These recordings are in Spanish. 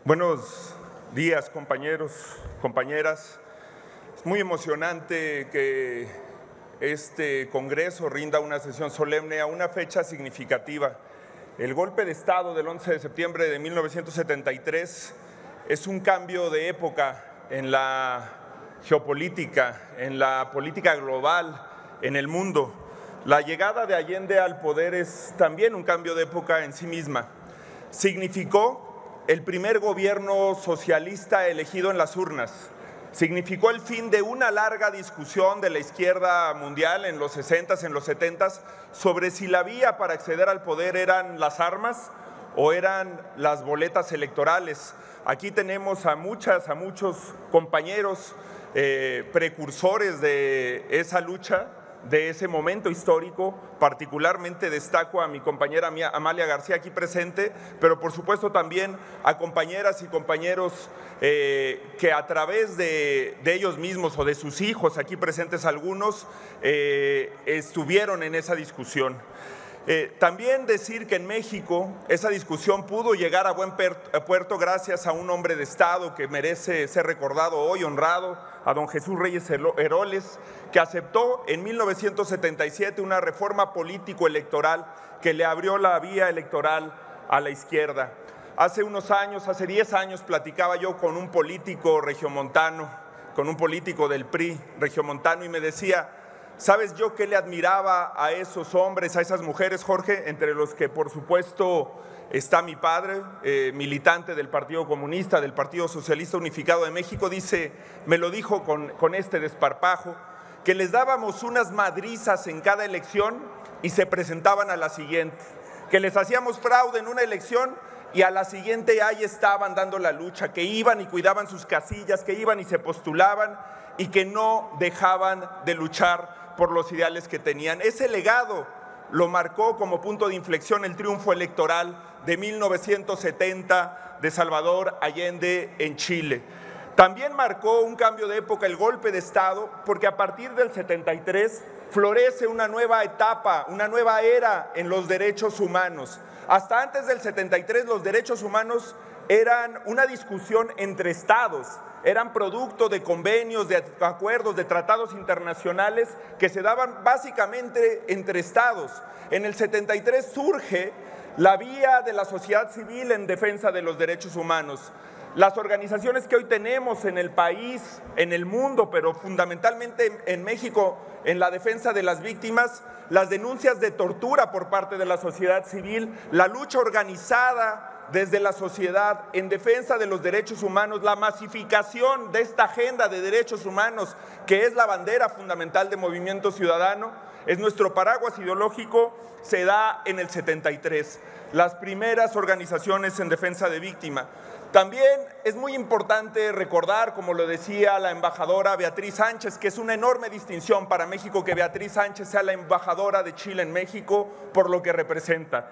Buenos días, compañeros, compañeras. Es muy emocionante que este Congreso rinda una sesión solemne a una fecha significativa. El golpe de Estado del 11 de septiembre de 1973 es un cambio de época en la geopolítica, en la política global, en el mundo. La llegada de Allende al poder es también un cambio de época en sí misma. Significó el primer gobierno socialista elegido en las urnas. Significó el fin de una larga discusión de la izquierda mundial en los 60s, en los 70s, sobre si la vía para acceder al poder eran las armas o eran las boletas electorales. Aquí tenemos a muchos compañeros precursores de esa lucha, de ese momento histórico. Particularmente destaco a mi compañera Amalia García aquí presente, pero por supuesto también a compañeras y compañeros que a través de ellos mismos o de sus hijos, aquí presentes algunos, estuvieron en esa discusión. También decir que en México esa discusión pudo llegar a buen puerto gracias a un hombre de Estado que merece ser recordado hoy, honrado, a don Jesús Reyes Heroles, que aceptó en 1977 una reforma político-electoral que le abrió la vía electoral a la izquierda. Hace unos años, hace 10 años, platicaba yo con un político regiomontano, con un político del PRI regiomontano, y me decía: ¿sabes yo qué le admiraba a esos hombres, a esas mujeres, Jorge? Entre los que, por supuesto, está mi padre, militante del Partido Comunista, del Partido Socialista Unificado de México. Dice, me lo dijo con este desparpajo, que les dábamos unas madrizas en cada elección y se presentaban a la siguiente, que les hacíamos fraude en una elección y a la siguiente ahí estaban dando la lucha, que iban y cuidaban sus casillas, que iban y se postulaban y que no dejaban de luchar por los ideales que tenían. Ese legado lo marcó como punto de inflexión el triunfo electoral de 1970 de Salvador Allende en Chile. También marcó un cambio de época el golpe de Estado, porque a partir del 73 florece una nueva etapa, una nueva era en los derechos humanos. Hasta antes del 73 los derechos humanos eran una discusión entre estados, eran producto de convenios, de acuerdos, de tratados internacionales que se daban básicamente entre estados. En el 73 surge la vía de la sociedad civil en defensa de los derechos humanos. Las organizaciones que hoy tenemos en el país, en el mundo, pero fundamentalmente en México, en la defensa de las víctimas, las denuncias de tortura por parte de la sociedad civil, la lucha organizada desde la sociedad en defensa de los derechos humanos, la masificación de esta agenda de derechos humanos, que es la bandera fundamental de Movimiento Ciudadano, es nuestro paraguas ideológico, se da en el 73, las primeras organizaciones en defensa de víctima. También es muy importante recordar, como lo decía la embajadora Beatriz Sánchez, que es una enorme distinción para México que Beatriz Sánchez sea la embajadora de Chile en México por lo que representa.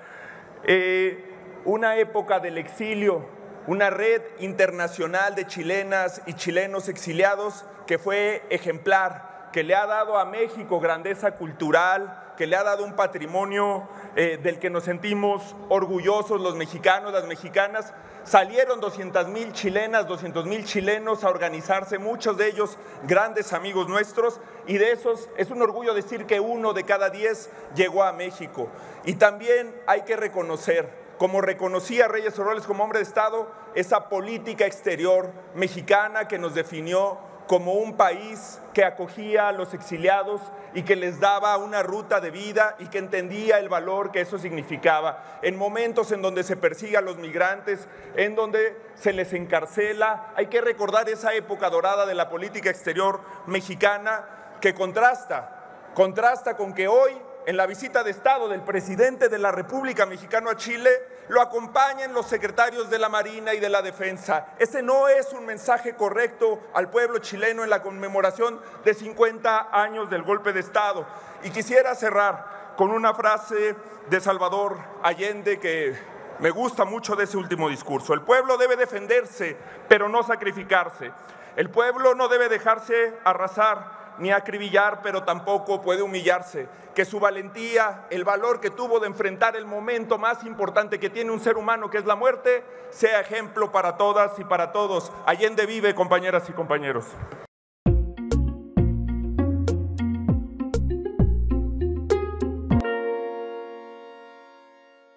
Una época del exilio, una red internacional de chilenas y chilenos exiliados que fue ejemplar, que le ha dado a México grandeza cultural, que le ha dado un patrimonio del que nos sentimos orgullosos los mexicanos, las mexicanas. Salieron 200,000 chilenas, 200,000 chilenos a organizarse, muchos de ellos grandes amigos nuestros, y de esos es un orgullo decir que 1 de cada 10 llegó a México. Y también hay que reconocer, como reconocía Reyes Heroles como hombre de Estado, esa política exterior mexicana que nos definió como un país que acogía a los exiliados y que les daba una ruta de vida y que entendía el valor que eso significaba. En momentos en donde se persigue a los migrantes, en donde se les encarcela, hay que recordar esa época dorada de la política exterior mexicana que contrasta con que hoy, en la visita de Estado del presidente de la República Mexicana a Chile, lo acompañan los secretarios de la Marina y de la Defensa. Ese no es un mensaje correcto al pueblo chileno en la conmemoración de 50 años del golpe de Estado. Y quisiera cerrar con una frase de Salvador Allende que me gusta mucho de ese último discurso. El pueblo debe defenderse, pero no sacrificarse. El pueblo no debe dejarse arrasar, ni acribillar, pero tampoco puede humillarse. Que su valentía, el valor que tuvo de enfrentar el momento más importante que tiene un ser humano, que es la muerte, sea ejemplo para todas y para todos. Allende vive, compañeras y compañeros.